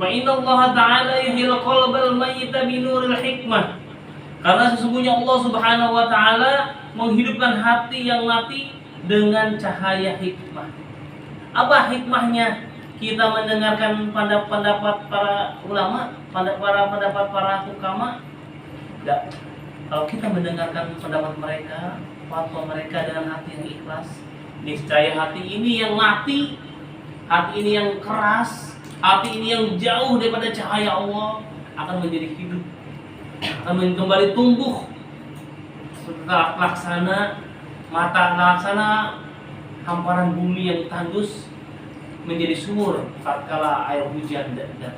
Fa innallaha ta'ala yuhyil qalbal mayyita binuril hikmah. Karena sesungguhnya Allah Subhanahu wa taala menghidupkan hati yang mati dengan cahaya hikmah. Apa hikmahnya? Kita mendengarkan pendapat para ulama, pendapat para hukama. Tidak. Kalau kita mendengarkan pendapat mereka, fatwa mereka dengan hati yang ikhlas, niscaya hati ini yang mati, hati ini yang keras, hati ini yang jauh daripada cahaya Allah akan menjadi hidup, akan kembali tumbuh setelah laksana hamparan bumi yang tandus menjadi subur tatkala air hujan datang.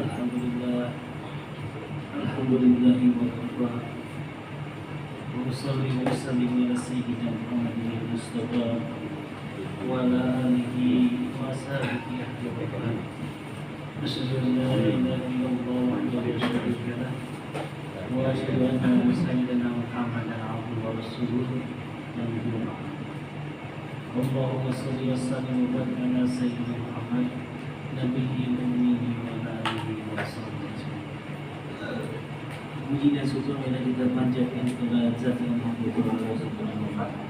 Alhamdulillah wa salli wa sallim ala sayyidina Muhammadin Mustafa wa ala alihi wa sahbihi ajma'in. Asyhadu an la ilaha illallah wahdahu la syarika lah wa asyhadu anna sayyidina Muhammadan abduhu wa rasuluhu. Allahumma shalli wa sallim wa barik ala sayyidina Muhammad nabiyil ummi wa ala alihi wa sahbihi. Puji dan syukur marilah kita panjatkan kepada Zat yang Maha Kuasa Allah Subhanahu wa taala.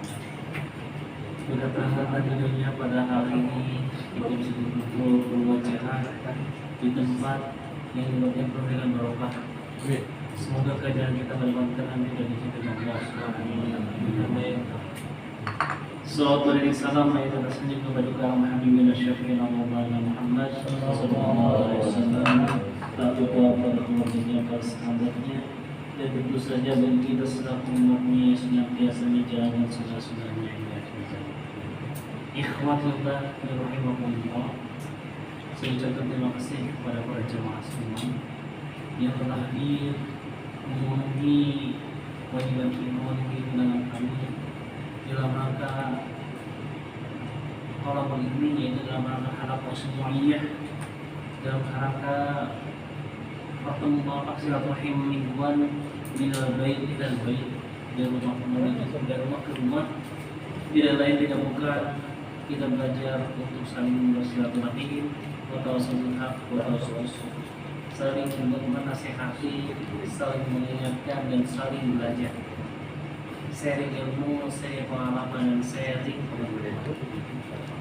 Berkata di dunia pada hari ini kita bisa berkumpul berwajah di tempat yang menyebabkan perbedaan barokah. Semoga keadaan kita mendapatkan amin dari kita Allah Subhanahu wa taala. Salawat dan salam atas nabi kepada Muhammad Syafi'ina Muhammad sallallahu alaihi wasallam, lalu kepada keluarganya, para sahabatnya, dan tentu saja bagi kita selaku umatnya senantiasa menjalankan sunnah-sunnahnya hingga akhir zaman. Ikhwatillah rahimakumullah. Saya ucapkan terima kasih kepada para jemaah semua yang telah hadir memenuhi wajiban memenuhi undangan kami dalam rangka kolom ini, yaitu dalam rangka halaqah semuanya, dalam rangka pertemuan silaturahim mingguan minal bait ilal bait, dari rumah ke rumah. Tidak lain tidak bukan kita belajar untuk saling bersilaturahim, watawassul haq, watawassul saling menasihati, saling mengingatkan dan saling belajar, sharing ilmu, sharing pengalaman, dan sharing pengalaman.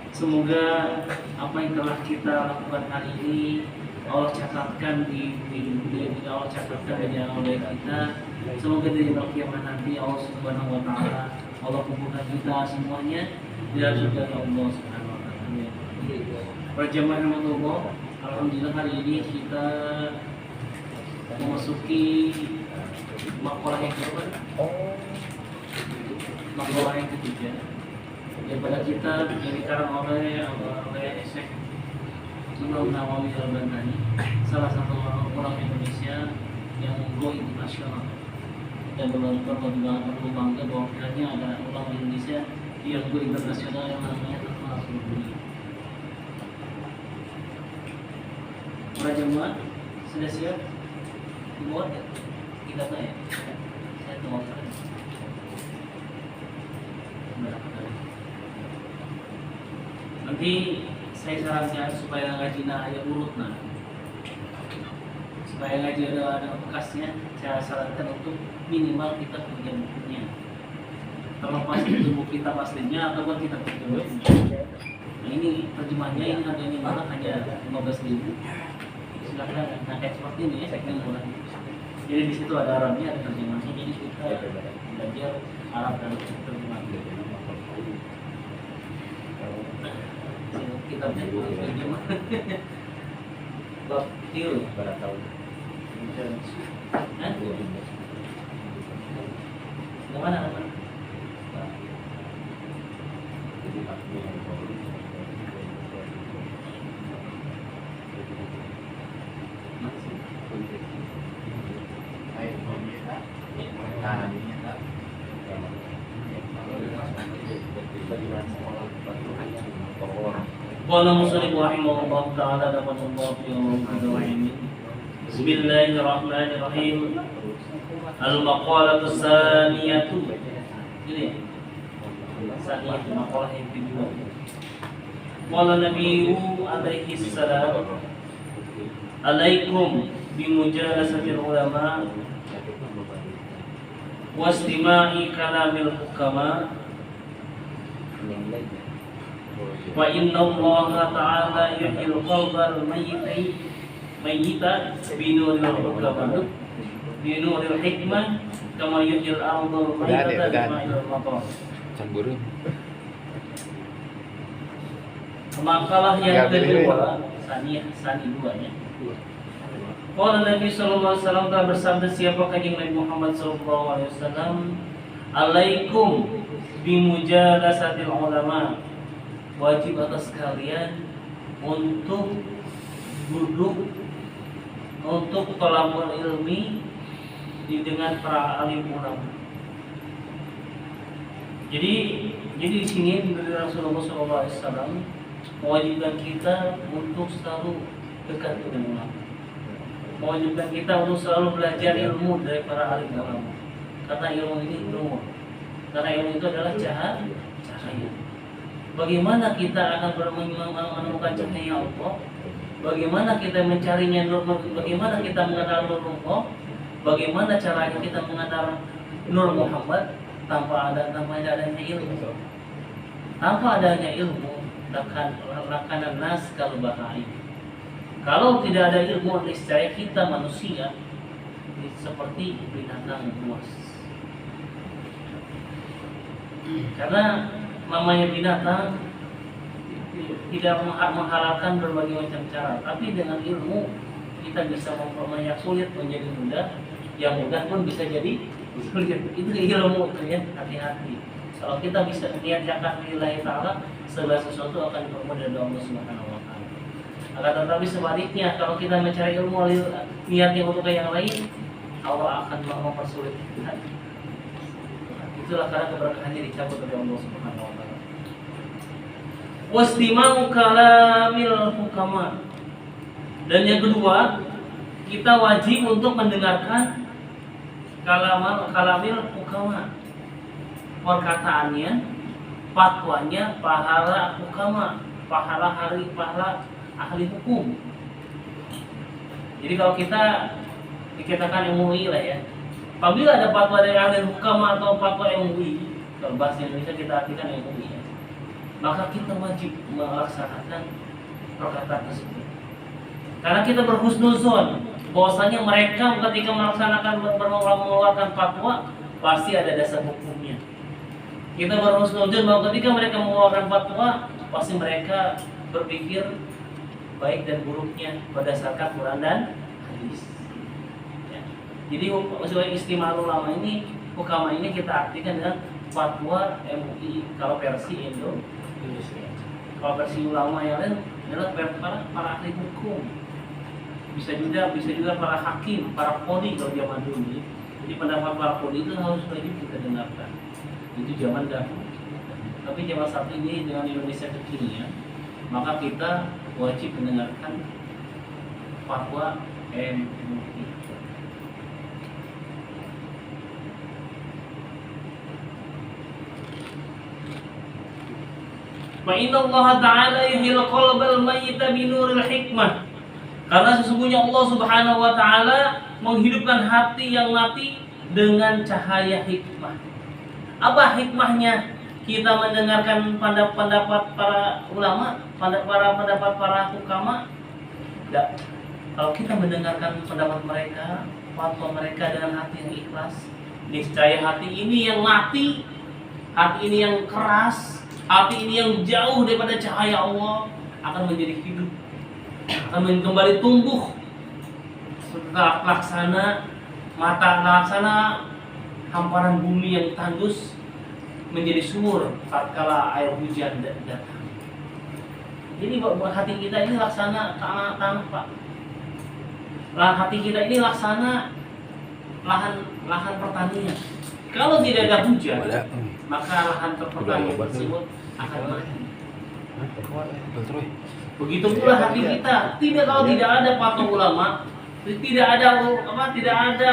Semoga apa yang telah kita lakukan hari ini Allah catatkan di Allah catatkan di amal baik kita. Semoga di hari kiamat nanti Allah Subhanahu wa taala Allah kumpulkan kita semuanya di dalam surga Allah Subhanahu wa taala. Para jemaah rahmatullah, alhamdulillah hari ini kita memasuki makalah yang kedua. Makalah yang ketiga daripada kita dikarang oleh Syekh Imam Nawawi Al-Bantani, salah satu orang Indonesia yang go internasional, dan perlu bangga bahwa kiranya ada orang Indonesia yang go internasional yang namanya terkenal seluruh dunia. Para jemaah sudah siap dibuat kita tanya, saya tawarkan. Nanti saya sarankan supaya ngajinya ayat urut, supaya ngaji ada bekasnya. Saya sarankan untuk minimal kita punya bukunya, terlepas itu buku kitab aslinya ataupun kitab terjemah. Nah ini terjemahnya, ini harganya murah, hanya 15.000. Silakan, nah expert ini ya, saya murah. Jadi di situ ada Arabnya, ada terjemahnya. Jadi kita belajar Arab dan terjemah. Kitabnya terjemah. Bab kecil pada tahun. Mana? Qala musannif rahimahullah ta'ala dapat Allah fi ini. Bismillahirrahmanirrahim. Al-maqalatu tsaniyatu. Ini saniyatu maqalah yang kedua. Qala Nabiyyu alaihi salam, alaikum bimujalasatil ulama wastima'i kalamil hukama wa inna Allah ta'ala yuhyil qalbal mayyita binuril hukama binuril hikmah kama yuhyil ardal mayyita bima'il matar. Cemburu. Makalah yang kedua, sani dua ya. Qala Nabi sallallahu alaihi wasallam telah bersabda, siapa kanjeng Nabi Muhammad sallallahu alaihi wasallam, alaikum bimujalasatil ulama, wajib atas kalian untuk duduk untuk talabul ilmi dengan para alim ulama. Jadi di sini dari Rasulullah sallallahu alaihi wasallam mewajibkan kita untuk selalu dekat dengan ulama. Mewajibkan kita untuk selalu belajar ilmu dari para alim ulama. Karena ilmu ini nur. Karena ilmu itu adalah cahaya. Bagaimana kita akan menemukan cahaya Allah? Bagaimana kita mencarinya nur? Bagaimana kita mengenal nur Allah? Bagaimana caranya kita mengenal nur Muhammad tanpa adanya ilmu? Tanpa adanya ilmu, lakanan nas kal bahari. Kalau tidak ada ilmu, niscaya kita manusia seperti binatang buas. Karena namanya binatang tidak mengharapkan berbagai macam cara, tapi dengan ilmu kita bisa memperbanyak sulit menjadi mudah, yang mudah pun bisa jadi sulit. Itu ilmu itu ya, hati-hati. Kalau kita bisa niat zakat lillahi ta'ala, segala sesuatu akan dipermudah oleh Allah Subhanahu wa taala. Akan tetapi sebaliknya, kalau kita mencari ilmu niatnya untuk yang lain, Allah akan mempersulit kita. Itulah karena keberkahannya dicabut oleh Allah Subhanahu wa taala. Wastima'u kalamil hukama. Dan yang kedua, kita wajib untuk mendengarkan kalamil hukama. Perkataannya, fatwanya pahala hukama, pahala ahli hukum. Jadi kalau kita dikatakan MUI lah ya, apabila ada fatwa dari ahli hukama atau fatwa MUI, kalau bahasa Indonesia kita artikan MUI ya, maka kita wajib melaksanakan perkataan tersebut. Karena kita berhusnuzon bahwasanya mereka ketika melaksanakan mengeluarkan fatwa pasti ada dasar hukumnya. Kita berhusnuzon bahwa ketika mereka mengeluarkan fatwa pasti mereka berpikir baik dan buruknya berdasarkan Quran dan hadis. Ya. Jadi sebagai istimewa ulama ini, hukama ini kita artikan dengan fatwa MUI kalau versi Indonesia. Kalau versi ulama yang lain adalah para ahli hukum. Bisa juga para hakim, para qadhi kalau zaman dulu. Jadi pendapat para qadhi itu harus wajib kita dengarkan. Itu zaman dahulu. Tapi zaman saat ini dengan Indonesia kekinian, maka kita wajib mendengarkan fatwa MUI. Wa inna Allah ta'ala yuhyil qalbal mayyita binuril hikmah. Karena sesungguhnya Allah Subhanahu wa taala menghidupkan hati yang mati dengan cahaya hikmah. Apa hikmahnya? Kita mendengarkan pendapat para ulama, pendapat para hukama. Kalau kita mendengarkan pendapat mereka, fatwa mereka dengan hati yang ikhlas, niscaya hati ini yang mati, hati ini yang keras, hati ini yang jauh daripada cahaya Allah akan menjadi hidup, akan kembali tumbuh laksana hamparan bumi yang tandus menjadi subur tatkala air hujan datang. Jadi hati kita ini laksana tanah Pak. Hati kita ini laksana lahan pertanian. Kalau tidak ada hujan, maka lahan pertanian tersebut akan mati. Begitu pula hati kita. Kalau tidak ada fatwa ulama, Tidak ada tidak ada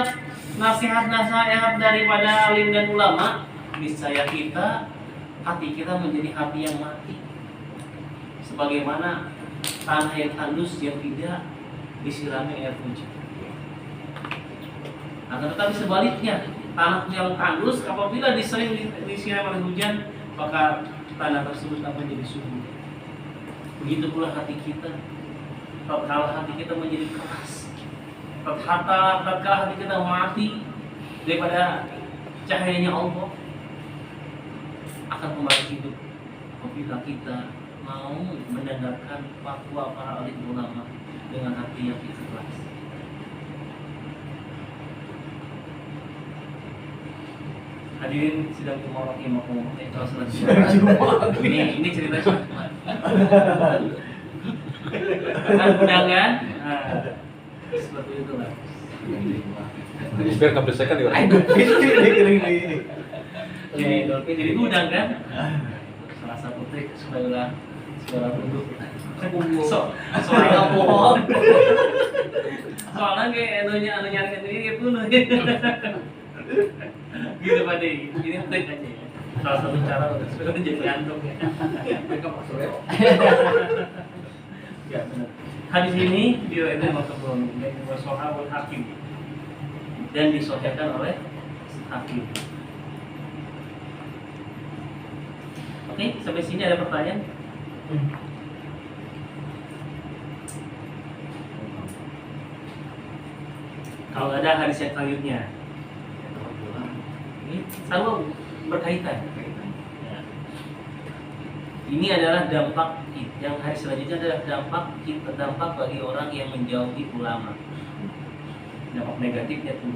nasihat-nasihat daripada alim dan ulama, niscaya hati kita menjadi hati yang mati. Sebagaimana tanah yang halus yang tidak disirami air hujan. Akan tetapi sebaliknya, tanah yang halus apabila disirami air hujan, maka tanah tersebut akan menjadi subur. Begitu pula hati kita. Kalau hati kita menjadi keras, tatkala hati kita mati daripada cahayanya Allah, akan kembali hidup apabila kita mau mendengarkan fatwa para alim ulama dengan hati yang ikhlas. Hadirin sidang Jumat ini cerita Jumat. Kan undangan, seperti itulah. Biar kebesakan ya. Jadi udang kan? Salah satu trik supaya duduk. Soalnya bohong. Soalnya kayak anunya sendiri gitu loh. Gitu Pak De, ini trik aja ya. Salah satu cara untuk supaya menjadi ngantuk ya. Mereka masuk ya. Ya benar. Hadis ini diriwayatkan oleh Bukhari dan Sahihul Hakim dan disahihkan oleh Hakim. Oke, sampai sini ada pertanyaan? Kalau ada hadis yang selanjutnya, ini selalu berkaitan. Ya. Ini adalah dampak yang hari selanjutnya adalah dampak bagi orang yang menjauhi ulama. Dampak negatifnya tuh.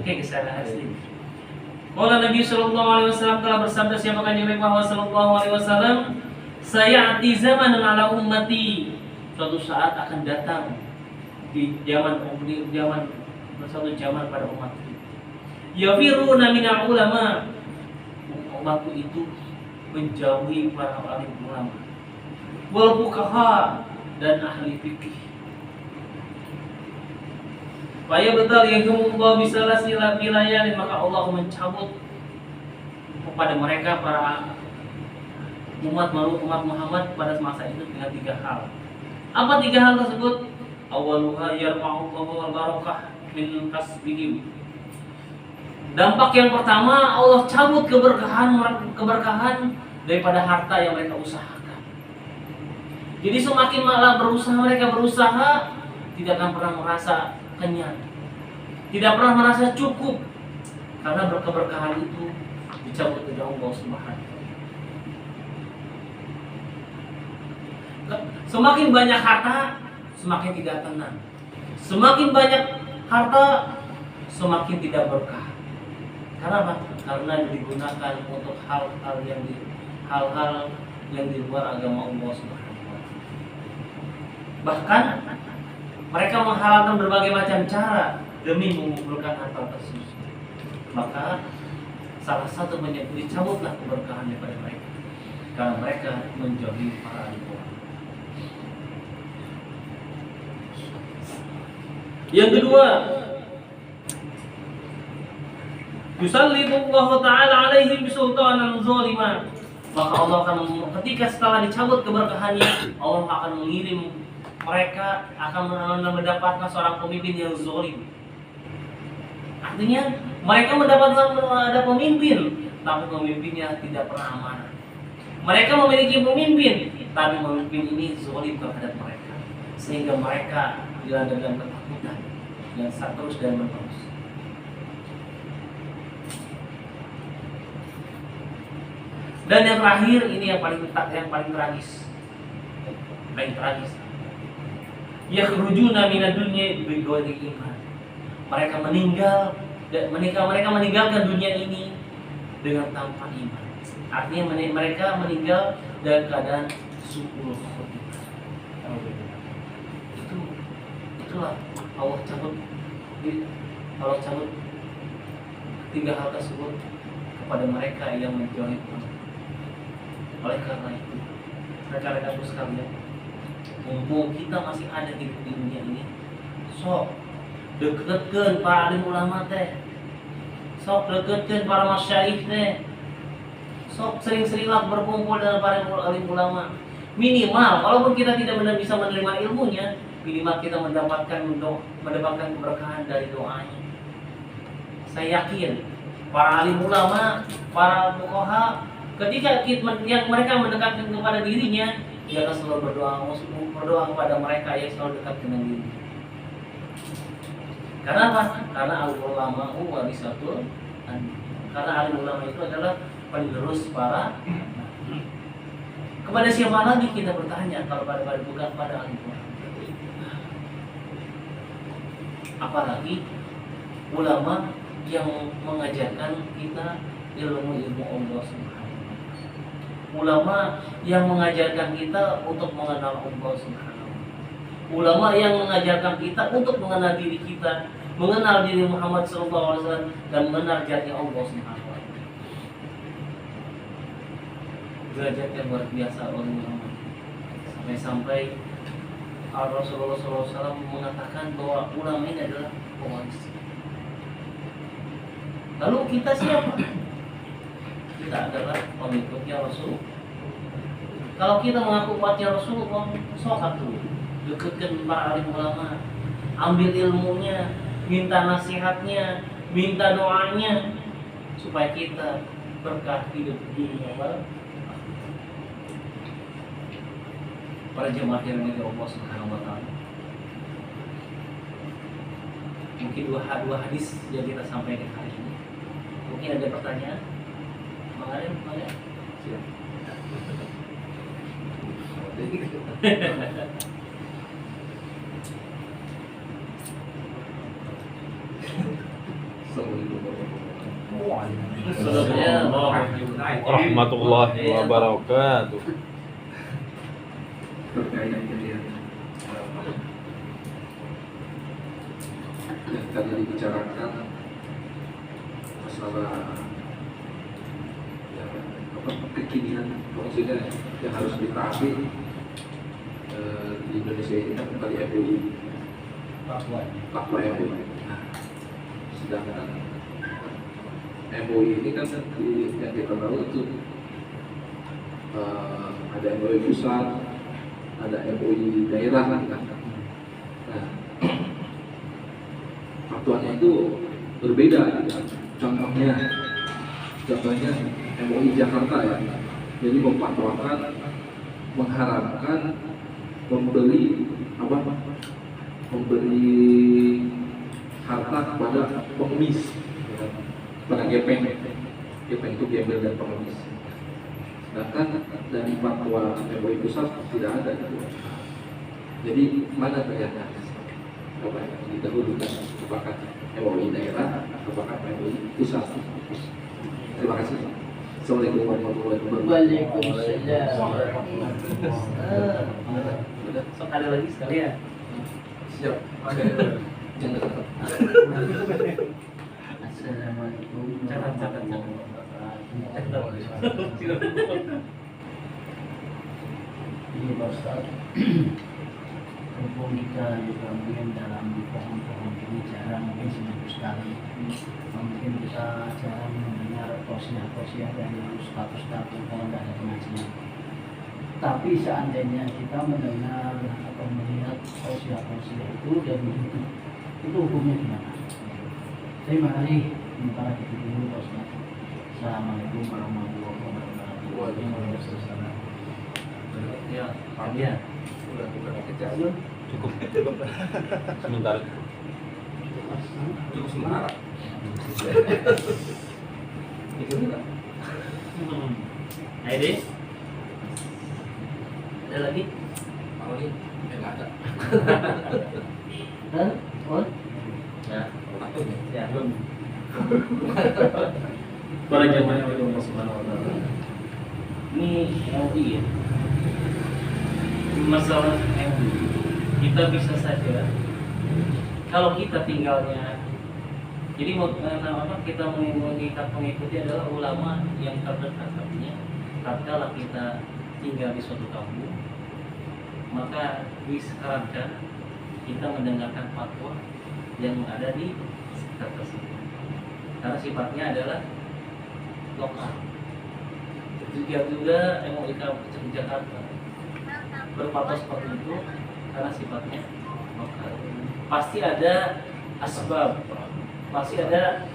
Oke, kesalahan asli. Qala Nabi sallallahu alaihi wasallam telah bersabda, siapa kan Nabi Muhammad sallallahu alaihi wasallam, sayati zamanun ala ummati, suatu saat akan datang di suatu zaman pada umatku. Yafiruna minal ulama, umatku itu menjauhi para alim ulama, wal fuqaha dan ahli fikih. Faya betul yang kemudian bisa sila wilayah, maka Allah mencabut kepada mereka para umat Muhammad pada masa itu dengan 3 hal. Apa 3 hal tersebut? Awaluha yarma'ullahu wal barakah min kasbihim. Dampak yang pertama, Allah cabut keberkahan daripada harta yang mereka usahakan. Jadi semakin malah mereka berusaha, tidak akan pernah merasa kenyang, tidak pernah merasa cukup, karena keberkahan itu dicabut oleh Allah Subhanahu. Semakin banyak harta, semakin tidak tenang. Semakin banyak harta, semakin tidak berkah. Karena apa? Karena digunakan untuk hal-hal yang di luar agama Allah Subhanahu wa taala. Bahkan mereka menghalalkan berbagai macam cara demi mengumpulkan harta tersebut. Maka salah satu dicabutlah keberkahan daripada mereka, karena mereka menjauhi para ulama. Yang kedua, yusallitullahu ta'ala alaihim bisultanan zaliman. Maka Allah akan ketika setelah dicabut keberkahannya, Allah akan mengirim mereka akan mendapatkan seorang pemimpin yang zalim. Artinya mereka mendapatkan ada pemimpin, tapi pemimpinnya tidak pernah amanah. Mereka memiliki pemimpin, tapi pemimpin ini zalim terhadap mereka, sehingga mereka dilanda dengan ketakutan yang terus dan menerus. Dan yang terakhir, ini yang paling tragis. Yakhrujuna minad dunya bighairi iman. Mereka meninggalkan dunia ini dengan tanpa iman. Artinya mereka meninggal dalam keadaan su'ul khotimah. Itulah Allah cabut 3 hal tersebut kepada mereka yang menjauhi Tuhan. Oleh karena itu, rekan-rekanku sekalian, mumpung kita masih ada di dunia ini, sok deketkeun para alim ulama teh, sok deketkeun para masyaikh teh, sok sering-seringlah berkumpul dengan para alim ulama. Minimal walaupun kita tidak bisa menerima ilmunya, minimal kita mendapatkan keberkahan dari doanya. Saya yakin para alim ulama, para fuqaha, ketika yang mereka mendekatkan kepada dirinya, dia akan selalu berdoa kepada mereka yang selalu dekat dengan dirinya. Karena apa? Karena alim ulama warisatul anbiya. Karena alim ulama itu adalah penerus para. Kepada siapa lagi kita bertanya kalau bukan pada alim ulama? Apalagi ulama yang mengajarkan kita ilmu-ilmu Allah Subhanahu wa Ta'ala. Ulama yang mengajarkan kita untuk mengenal Allah Subhanahu wa Ta'ala. Ulama yang mengajarkan kita untuk mengenal diri kita, mengenal diri Muhammad SAW, dan mengenal jati Allah Subhanahu wa Ta'ala. Derajat yang luar biasa oleh ulama. Sampai-sampai Rasulullah SAW mengatakan bahwa ulama ini adalah pewaris. Lalu kita siapa? Kita adalah pengikutnya Rasul. Kalau kita mengaku umatnya Rasul, sok dulu dekatkan para alim ulama, ambil ilmunya, minta nasihatnya, minta doanya, supaya kita berkah hidup di dunia. Para jemaah yang dari Allah Subhanahu wa Ta'ala. Mungkin dua hadis yang kita sampaikan hari ini. Mungkin ada pertanyaan? Mengalir. Siap. Warahmatullahi wabarakatuh. Terkait dengan yang tadi dibicarakan masalah kekinian, maksudnya yang harus ditaati di Indonesia ini kan kembali MUI, fatwa MUI. Nah, sedangkan MUI ini kan yang kita tahu itu ada MUI pusat, ada MUI daerah kan. Nah, fatwanya itu berbeda. Contohnya MUI Jakarta ya. Jadi memfatwakan mengharamkan memberi harta kepada pengemis, pada gepeng itu gembel dan pengemis. Sedangkan dari fatwa MUI pusat tidak ada itu. Jadi mana ternyata? Coba didahulukan apakah MUI daerah, apakah MUI pusat? Terima kasih. Assalamualaikum warahmatullahi wabarakatuh. Waalaikumsalam. Sekali lagi sekalian. Siap. Assalamualaikum. Catat. Ini Pak Ustaz, berhubung kita juga mungkin dalam pohon-pohon ini jarang, mungkin seminggu sekali, mungkin kita jarang mendengar tausiah dari ustaz-ustaz kalau tidak ada pengajian. Tapi seandainya kita mendengar atau melihat tausiah itu dari itu hukumnya gimana? Terima kasih. Sementara kita dulu Pak Ustaz. Assalamualaikum warahmatullahi wabarakatuh. Waalaikumsalam. Ya, ya. Udah kejar. Cukup. Sebentar. Cukup sementara. Itu enggak. Ayo deh. Ada lagi? Kalau ini enggak ada. Hah? On? Ya, Takutnya. Ya. para jemaah yang Allah Subhanahu wa Ta'ala. Ini MUI ya. Masalah MUI, kita bisa saja kalau kita tinggalnya, jadi kita mengikuti adalah ulama yang terdekat, artinya tatkala kita tinggal di suatu kampung, maka disarankan kita mendengarkan fatwa yang ada di sekitar tersebut, karena sifatnya adalah lokal. Demikian juga MUI Kabupaten Jakarta berfatwa seperti itu karena sifatnya lokal. Pasti ada asbab, pasti ada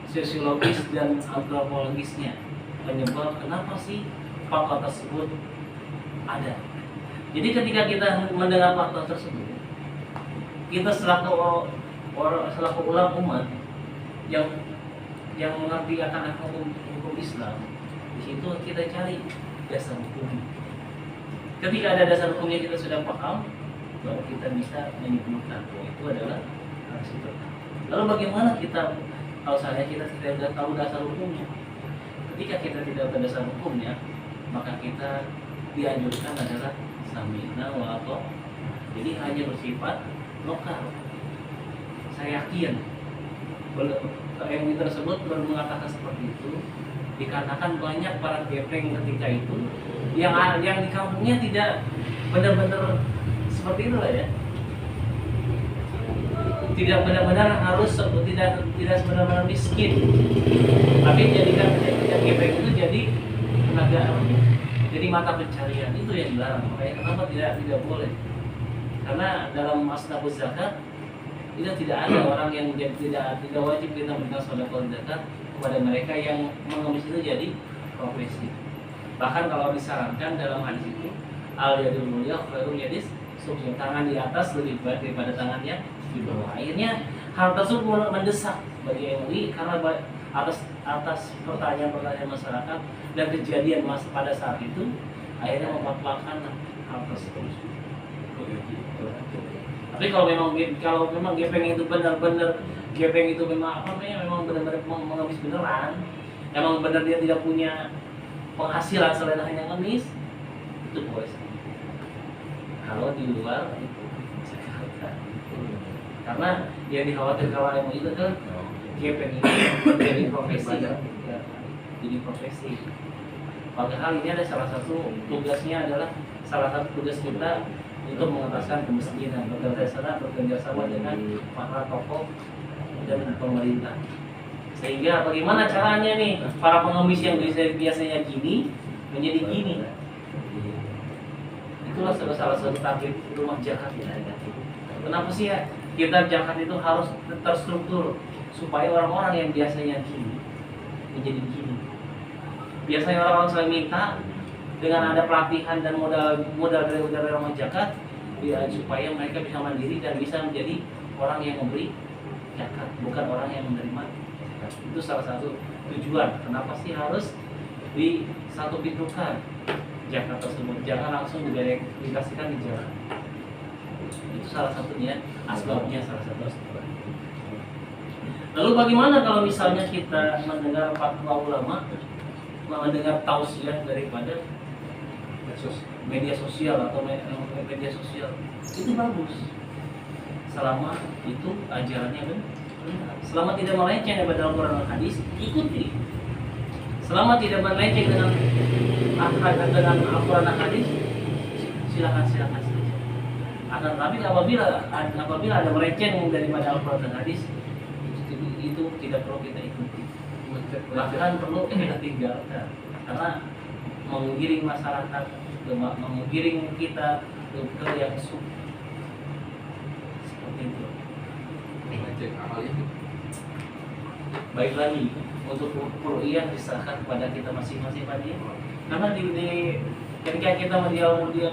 sosiologis dan antropologisnya penyebab kenapa sih fatwa tersebut ada. Jadi ketika kita mendengar fatwa tersebut, kita selaku ulama umat yang mengerti akan hukum Islam, di situ kita cari dasar hukum. Ketika ada dasar hukumnya kita sudah paham, baru kita bisa menyimpulkan bahwa itu adalah harus itu. Lalu bagaimana kita kalau saya kita tidak tahu dasar hukumnya? Ketika kita tidak tahu dasar hukumnya, maka kita dianjurkan adalah sami'na wa ata'na. Jadi hanya bersifat lokal. Saya yakin MUI tersebut baru mengatakan seperti itu dikarenakan banyak para gepeng ketika itu yang di kampungnya tidak benar-benar seperti itu lah ya, tidak benar-benar harus tidak benar-benar miskin, tapi jadikan gepeng itu jadi tenaga, jadi mata pencarian. Itu yang dilarang. Makanya kenapa tidak boleh, karena dalam asnabuz zakat itu tidak ada orang yang tidak wajib kita memberikan sedekah zakat kepada mereka yang mengemis itu jadi profesi. Bahkan kalau disarankan dalam hadis itu al yadul mulya khairum yadis sufla, tangan di atas lebih baik daripada tangan yang di bawah. Akhirnya hal tersebut mendesak bagi MUI karena atas pertanyaan masyarakat dan kejadian pada saat itu, akhirnya memfatwakan hal tersebut. Tapi kalau memang gepeng itu benar-benar gepeng itu memang memang benar-benar mengemis beneran, emang benar dia tidak punya penghasilan selain hanya ngemis, itu boleh. Kalau di luar itu karena yang dikhawatirkan kalau MUI itu kan gepeng ini jadi profesi, jadi profesi. Padahal ini ada salah satu tugasnya adalah salah satu tugas kita untuk mengentaskan kemiskinan, bekerja sama dengan para tokoh dan pemerintah. Sehingga bagaimana caranya nih para pengemis yang biasanya gini menjadi gini. Itulah salah satu target rumah zakat. Kenapa sih ya kita zakat itu harus terstruktur supaya orang-orang yang biasanya gini menjadi gini. Biasanya orang-orang selalu minta dengan ada pelatihan dan modal dari rumah zakat ya, supaya mereka bisa mandiri dan bisa menjadi orang yang memberi zakat, bukan orang yang menerima zakat. Itu salah satu tujuan kenapa sih harus di satu pintukan zakat tersebut, jangan langsung dikasihkan di jalan. Itu salah satunya, asbabnya salah satu asbab. Lalu bagaimana kalau misalnya kita mendengar fatwa ulama, mendengar tausiah daripada media sosial atau media sosial, itu bagus selama itu ajarannya benar, selama tidak melenceng daripada Al-Quran dan hadis, ikuti. Selama tidak melenceng dengan Al-Quran dan hadis, silakan saja. Akan tapi apabila ada melenceng daripada Al-Quran dan hadis, itu tidak perlu kita ikuti, bahkan perlu kita tinggalkan, karena menggiring masyarakat, menggiring kita ke yang seperti itu. Baik lagi untuk ru'yah diserahkan kepada kita masing-masing tadi, karena ketika kita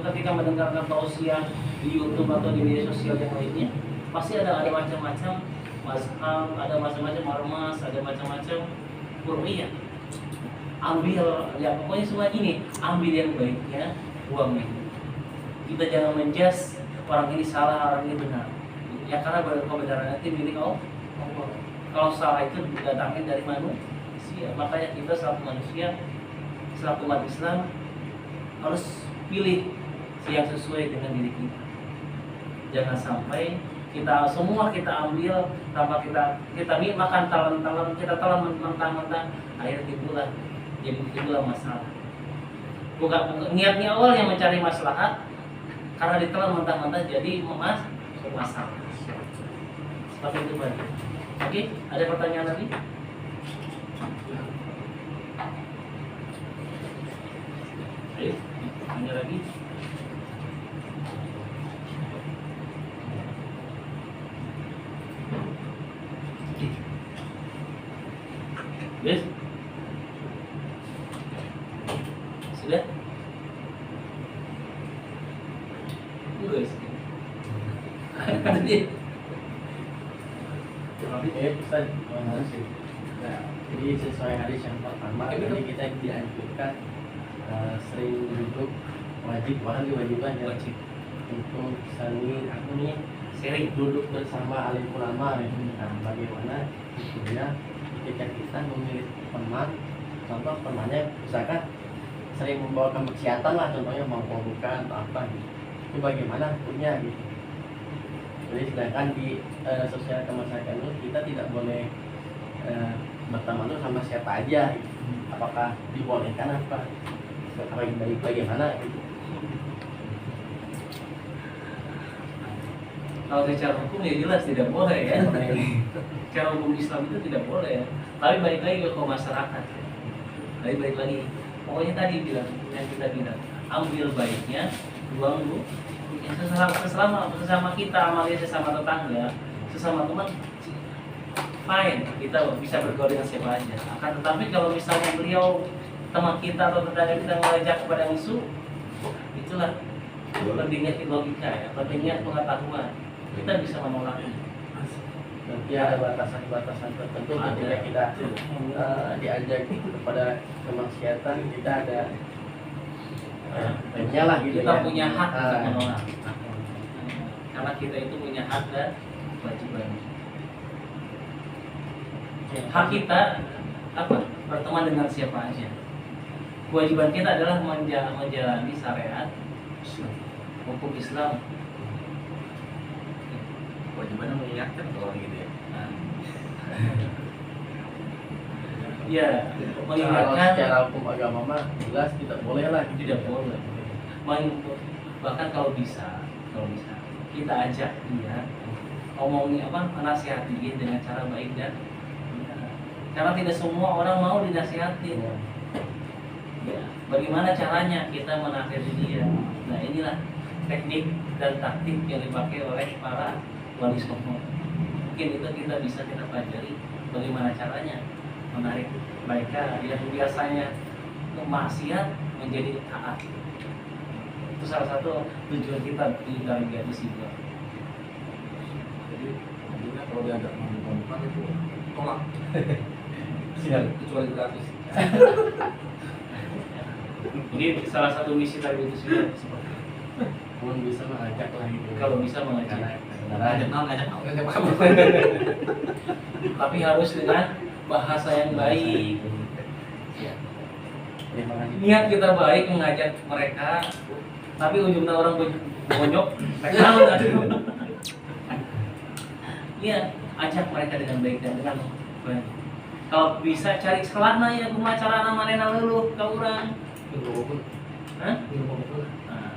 ketika mendengarkan tausiah di YouTube atau di media sosial yang lainnya, pasti ada macam-macam mazhab, ada macam-macam ormas, ada macam-macam ru'yah. Ambil ya pokoknya semua gini, ambil yang baiknya, buang yang buruk. Kita jangan menjudge orang ini salah, orang ini benar ya, karena kebenaran itu milik Allah. Kalau salah itu datangnya dari manusia, makanya kita selaku manusia, selaku umat Islam harus pilih yang sesuai dengan diri kita. Jangan sampai kita semua kita ambil tanpa kita makan talan-talan, kita telan mentang-mentang, akhirnya timbullah masalah. Bukan niatnya awal yang mencari maslahat, karena ditelan mentah-mentah jadi masak. Seperti itu Pak. Oke, ada pertanyaan lagi? Ayo, tanya lagi. Yes. Sudah? Guys. Ustaz, nah, jadi sesuai hadis yang pertama, jadi kita dianjurkan sering duduk wajib, bahkan diwajibkan ya, Wajib. untuk saling Sharing. duduk bersama alim ulama. Nah, bagaimana hukumnya ketika kita memilih teman, contoh temannya misalkan sering membawa kemaksiatan lah, contohnya mau bukan atau apa gitu, itu bagaimana hukumnya gitu. Jadi sedangkan di sosial kemasyarakat itu kita tidak boleh berteman itu sama siapa aja gitu. Apakah dibolehkan apa bagaimana gitu. Kalau secara hukum ya jelas tidak boleh ya. Secara hukum Islam itu tidak boleh ya. Tapi balik lagi ke masyarakat. Tapi balik lagi. Pokoknya tadi bilang yang kita bilang, ambil baiknya, buang dulu. Sesama kita, amalia sesama tetangga, sesama teman, fine, kita bisa bergaul dengan siapa aja. Akan tetapi kalau misalnya beliau teman kita atau tetangga kita mengajak kepada musuh, itulah pentingnya logika ya, pentingnya pengetahuan. Kita bisa menolaknya. Nanti ada batasan-batasan tertentu ketika kita diajak kepada kemaksiatan, kita ada remnya lah gitu. Kita ya. punya hak untuk menolak. Karena kita itu punya hak dan kewajiban. Hak kita apa? Berteman dengan siapa aja. Kewajiban kita adalah menjalani syariat hukum Islam. Kewajibannya mengingatkan kalau gitu ya. Ya, Kalau mengingatkan secara hukum agama mah jelas tidak boleh lah. tidak boleh. Bahkan kalau bisa kita ajak dia ngomongin menasihatin dengan cara baik dan benar. Karena tidak semua orang mau dinasihatin. Ya, bagaimana caranya kita menasihati dia? Nah, inilah teknik dan taktik yang dipakai oleh para wali songo. Mungkin itu kita pelajari bagaimana caranya menarik mereka yang biasanya maksiat menjadi taat. Itu salah satu tujuan kita di dari gadis itu. Jadi intinya kalau diajak bukan itu tolak, Siap. kecuali gratis. Ini salah satu misi dari itu sudah seperti itu. Pun bisa mengajak lah gitu. Kalau bisa mengajak. Ngajak nol siapa kamu? Tapi harus dengan bahasa yang baik. Terima kasih. Niat kita baik mengajak mereka, tapi ujungnya orang bonyok, mereka aduh. Iya, ajak mereka dengan baik dan dengan baik. Kalau bisa cari celana ya kumacara manena leuluh ka urang. Hah? Nah,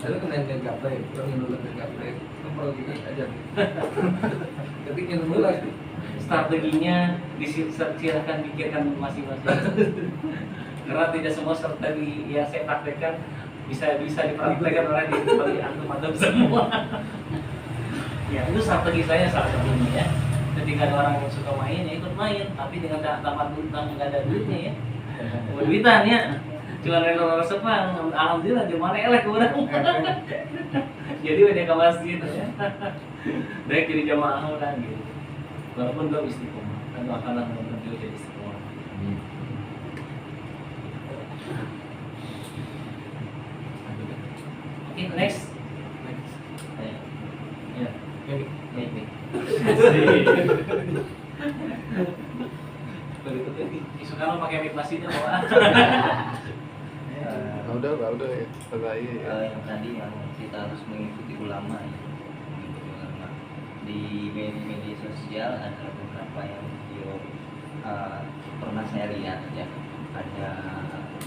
Ada kena yang gaplek, orang yang dulu yang gaplek, kalau gini aja. Ketika dulu lagi. strateginya silakan pikirkan masing-masing. Karena tidak semua strategi yang saya praktekkan bisa dipraktekkan oleh di antum semua. Ya, itu strategi saya salah satunya ya. Ketika ada orang yang suka main, ya ikut main, tapi dengan tamat nggak ada duitnya ya. Duitan ya. Cuma rental sepang, alhamdulillah cuma elek orang. Jadi udah ke masjid ya. Baik jadi jamaah orang gitu. Walaupun belum istiqomah, kan bakalan belum jadi istiqomah. Oke, next. Ya. Baik. Isu kan pakai mic masjidnya bawa. Udah ya. Selesai. Yang tadi yang kita harus mengikuti ulama ya. Mengikuti ulama. Di media sosial ada beberapa yang video pernah saya lihat ya. Ada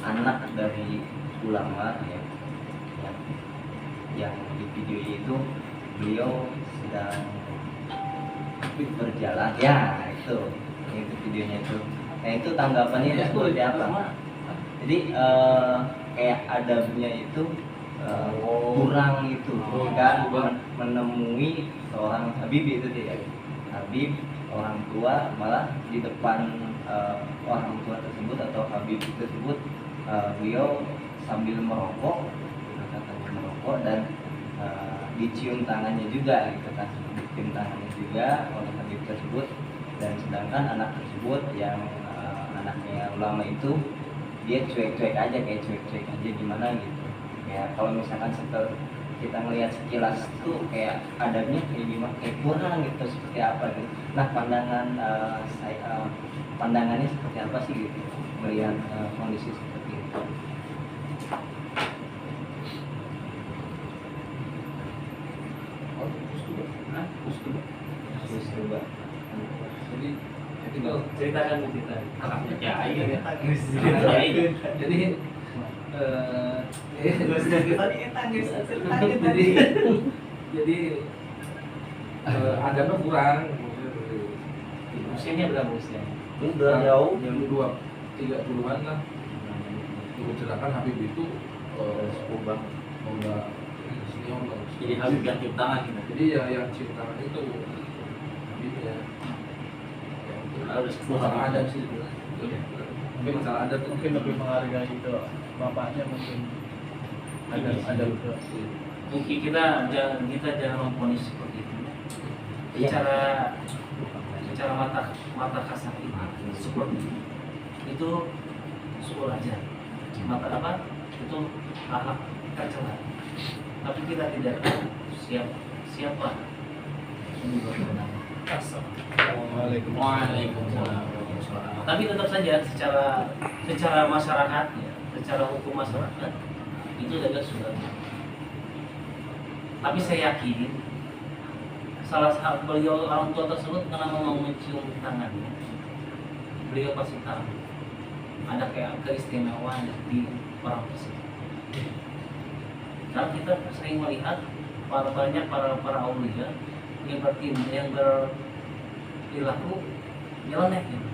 anak dari ulama ya, yang di video itu beliau sedang berjalan ya, itu videonya itu. Nah itu tanggapannya itu seperti apa? Jadi kayak adabnya itu kurang itu kan, menemui seorang Habib itu dia Habib orang tua, malah di depan orang tua tersebut atau Habib tersebut beliau sambil merokok dan dicium tangannya juga gitu kan, dicium tangannya juga oleh Habib tersebut. Dan sedangkan anak tersebut yang anaknya ulama itu dia cuek-cuek aja, kayak cuek-cuek aja gimana gitu ya. Kalau misalkan setelah kita melihat sekilas tuh kayak adabnya kayak gimana, kayak kurang gitu, seperti apa gitu. Nah pandangannya seperti apa sih gitu melihat kondisi seperti itu? Coba. Jadi Ceritakan cerita. Ya, iya. jadi jadi adabnya kurang. Usianya berapa usianya? Udah jauh. Yang 30-an lah. Kecelakaan Habib itu udah senior lah. Jadi Habib yang cium tangan gitu. Jadi ya yang cium tangan itu Habibnya. Harus Masalah adat sih. Mungkin masalah adat tuh Mungkin lebih menghargai itu bapaknya, mungkin ada itu. Mungkin kita jangan memponis seperti itu. Secara mata kasar seperti itu syukur aja. Mata apa? Itu akhlak tercela. Tapi kita tidak tahu siapa sumber kebenaran. Waalaikumsalam. Tapi tetap saja secara masyarakat, ya, secara hukum masyarakat itu adalah sudah. Tapi saya yakin salah satu beliau orang tua tersebut kenapa mau mencium tangannya, beliau pasti tahu ada kayak keistimewaan di orang tersebut. Karena kita sering melihat para aulia yang berperilaku nyeleneh gitu.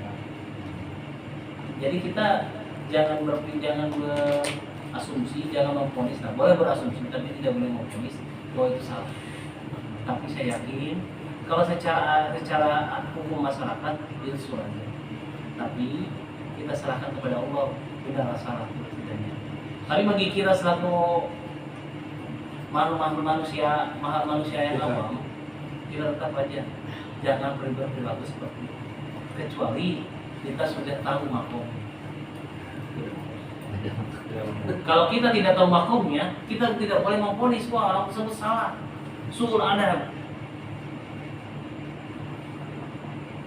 Jadi kita jangan berasumsi, jangan memponis. Nah, boleh berasumsi tapi tidak boleh memponis bahwa itu salah. Tapi saya yakin kalau secara hukum masyarakat itu suratnya. Tapi kita serahkan kepada Allah, benar salah itu tidaknya. Tapi bagi kita selaku manusia yang awam, kita tetap aja jangan berperilaku seperti itu. Kecuali kita sudah tahu makom. Kalau kita tidak tahu makomnya, kita tidak boleh memponis wah orang tersebut salah. Suul adab.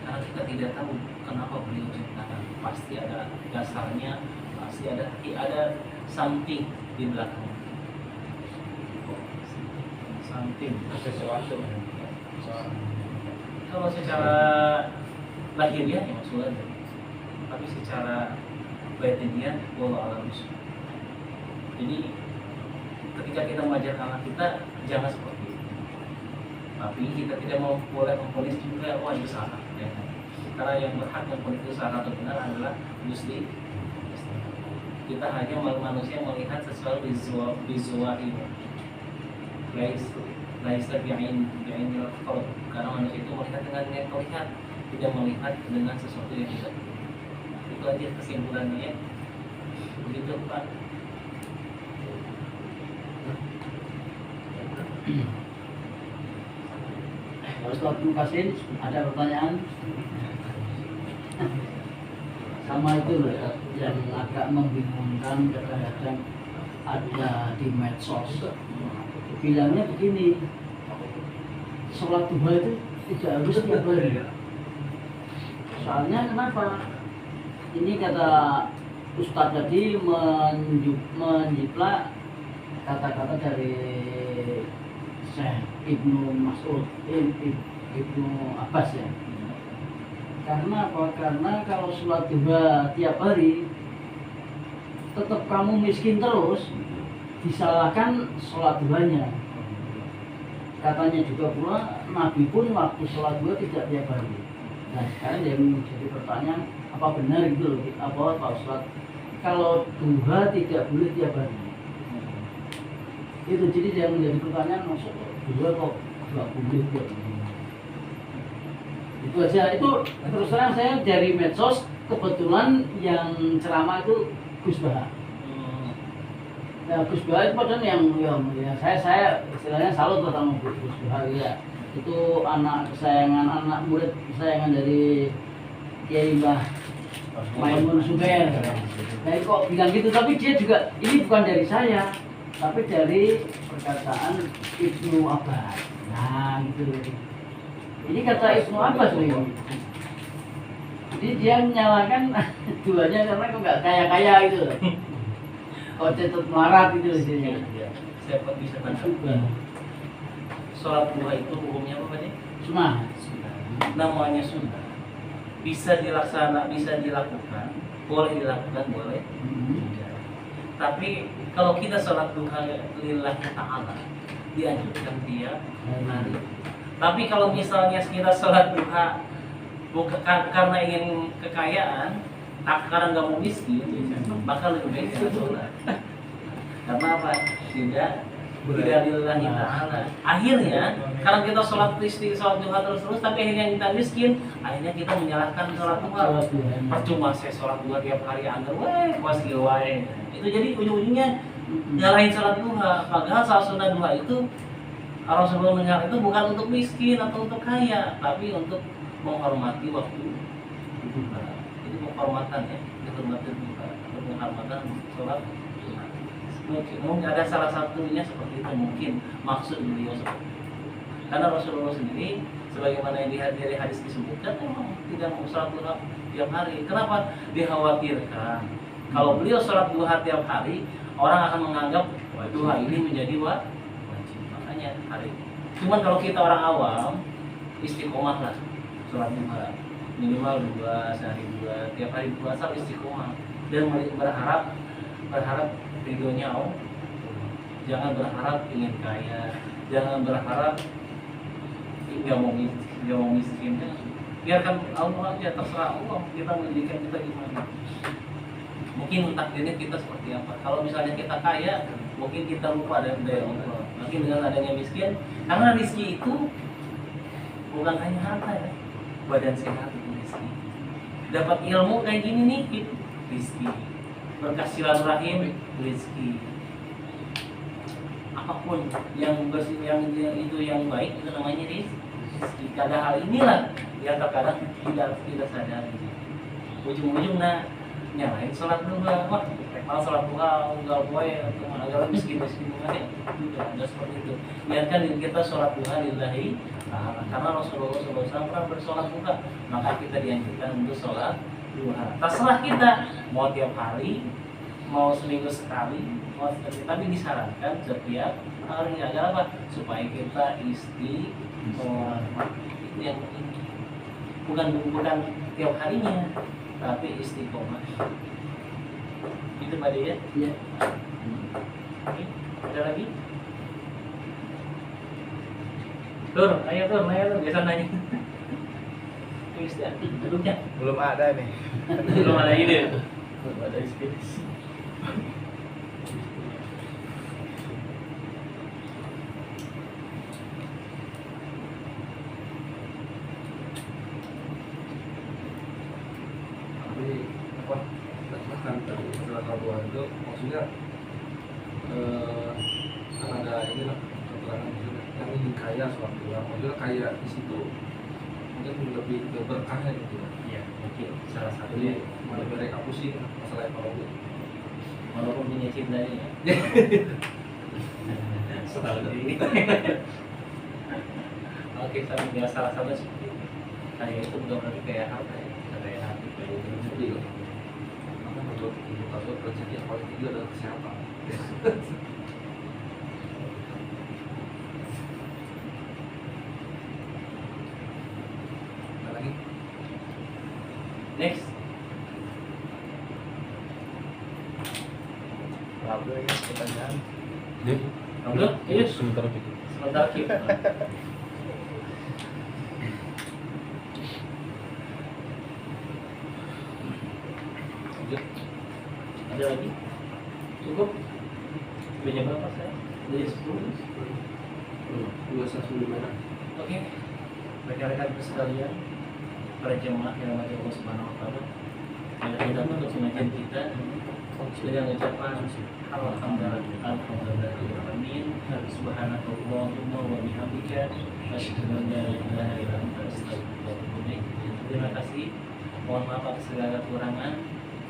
Karena kita tidak tahu kenapa beliau ciptakan. Pasti ada dasarnya, pasti ada something di belakang. Something, sesuatu. Kalau secara lahiriah ya maksudnya, tapi secara batinnya wallahu a'lam. Jadi ketika kita mengajarkan anak kita jangan seperti itu. Tapi kita tidak mau boleh memponis juga wah itu salah. Ya. Karena yang berhak memponis itu salah atau benar adalah muslim. Kita hanya manusia melihat sesuatu visual ini. Laisa bi'ain qalb. Karena manusia itu melihat dengan yang terlihat, tidak melihat dengan sesuatu yang tidak. Itu aja kesimpulannya ya. Begitu Pak. Ustaz Mukasin, ada pertanyaan? Sama itu loh, yang agak membingungkan kadang-kadang ada di medsos. Bilangnya begini, sholat duha itu tidak harus tiap hari. Soalnya kenapa? Ini kata Ustadz tadi menjiplak kata-kata dari Syekh Ibnu Mas'ud, Ibnu Abbas ya. Karena apa? Karena kalau sholat duha tiap hari tetap kamu miskin terus, disalahkan sholat duhanya. Katanya juga pula Nabi pun waktu sholat duha tidak tiap hari. Nah sekarang yang menjadi pertanyaan, apa benar gitu loh, apa Pak Ustadz, kalau duha tidak boleh tiap hari? Itu jadi yang menjadi pertanyaan, maksud duha kok nggak boleh tiap hari? Itu aja. Itu terus terang saya dari medsos kebetulan yang ceramah itu Gus Bah. Nah, Gus Bah itu padahal yang ya saya istilahnya salut sama Gus Bah ya. Itu anak kesayangan, anak murid kesayangan dari Kiai Mbah Maimun Suger. Nah kok bilang gitu, tapi dia juga ini bukan dari saya, tapi dari perkataan Ibnu Abbas. Nah gitu. Ini kata Ibnu Abbas loh. Jadi dia menyalahkan duanya karena kok nggak kaya-kaya gitu. Kok tetap melarat gitu loh sini. Saya bisa tangkap. Sholat duha itu hukumnya apa tadi? Sunnah. Namanya sunnah. Bisa dilaksana, bisa dilakukan, boleh dilakukan, boleh. Tapi kalau kita sholat duha lillahi ta'ala, dianjurkan dia hari. Tapi kalau misalnya kita sholat duha bukan karena ingin kekayaan, karena nggak mau miskin, maka lebih baik jangan sholat. Karena apa? Tidak lillahi ta'ala. Akhirnya, karena kita sholat duha terus, tapi akhirnya kita miskin, akhirnya kita menyalahkan sholat duha. Percuma saya sholat duha tiap hari, anggar, itu jadi ujung-ujungnya nyalahin sholat duha. Padahal sholat sunnah duha itu Rasulullah menyatakan itu bukan untuk miskin atau untuk kaya, tapi untuk menghormati waktu duha. Itu penghormatan ya, menghormati duha, penghormatan sholat duha. Mungkin ada salah satunya seperti itu, mungkin maksud beliau seperti itu. Karena Rasulullah sendiri, sebagaimana yang dari hadis disebutkan, memang tidak mau sholat duha tiap hari. Kenapa? Dikhawatirkan kalau beliau sholat duha tiap hari, orang akan menganggap duha ini menjadi wajib. Makanya hari. Cuman kalau kita orang awam, istiqomah lah sholat duha, minimal 2 sehari 2, tiap hari 2 asal istiqomah dan berharap ridhonya Allah. Jangan berharap ingin kaya, jangan berharap nggak mau miskin. Biarkan Allah aja, terserah Allah, kita menjadikan kita gimana. Mungkin takdirnya kita seperti apa. Kalau misalnya kita kaya, mungkin kita lupa dari Allah. Mungkin dengan adanya miskin, karena rezeki itu bukan hanya harta ya, badan sehat itu rezeki. Dapat ilmu kayak gini nih, itu rezeki. Berkah silaturahim, rezeki. Apapun yang itu yang baik itu namanya rezeki. Ada hal inilah yang terkadang tidak sadar. Ujung-ujung nyalain sholat duha, wah malah sholat duha enggak boleh untuk agar miskin ya. Tidak seperti itu. Biarkan diri kita sholat duha lillahi ta'ala. Karena Rasulullah SAW pernah bersolat duha, maka kita dianjurkan untuk sholat duha. Terserah kita mau tiap hari, mau seminggu sekali, tapi disarankan setiap hari. Agar apa? Supaya kita istiqomah. Itu yang penting. Bukan tiap harinya, tapi istiqomah. Itu Pak ya? Iya. Oke, ada lagi? Ayo biasa nanya. Duduknya. Belum ada nih. Belum ada ide. Belum ada inspirasi. Kan dari masalah kalbuan itu maksudnya kan ada inilah keterangan maksudnya yang ingin kaya suatu orang, maksudnya kaya di situ mungkin lebih ke berkahnya gitu ya. Iya, mungkin salah satu Jadi mulai mereka pusing masalah ekonomi. walaupun punya cinta ya. Selalu ini. Oke, tapi dia salah satu seperti itu. Kaya itu bukan berarti kayak harta ya, kayak hati kayak Rezeki loh. Maka menurut Ibu Kasut rezeki yang paling tinggi adalah kesehatan. Ada lagi? next. pertanyaan. Udah, iya. Sementara kita. Sebentar kita. Ada lagi? Cukup? Banyak berapa saya? Dari 10. 215. Oke. Rekan-rekan sekalian, para jemaah yang dirahmati Allah Subhanahu wa taala. Kita tutup pengajian kita dengan ucapan alhamdulillahirobbilalamin. Subhanakallahumma wa bihamdika asyhadu an la ilaha illa anta astaghfiruka wa atubu ilaik. Terima kasih. Mohon maaf atas segala kekurangan.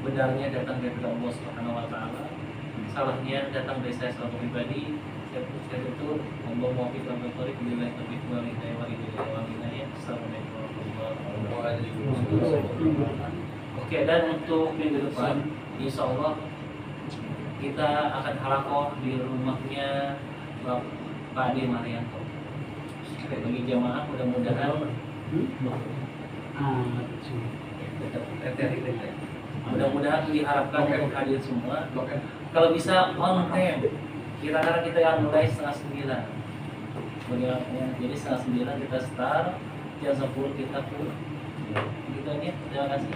Benarnya datang dari Allah Subhanahu wa taala. Salahnya datang dari saya selaku pribadi. Saya tutup. Allahumma waffiq wa barik billahi taufiq wal hidayah wal hidayah. Assalamualaikum warahmatullahi wabarakatuh. Oke, dan untuk minggu depan, insya Allah kita akan halakoh di rumahnya Pak Ade Marianto. Bagi jamaah mudah-mudahan mudah-mudahan diharapkan untuk hadir semua. Kalau bisa on time. Kira-kira kita yang mulai 8:30. Bagaimana? Jadi 8:30 kita start, jam 10 kita full. Gitu aja. Terima kasih.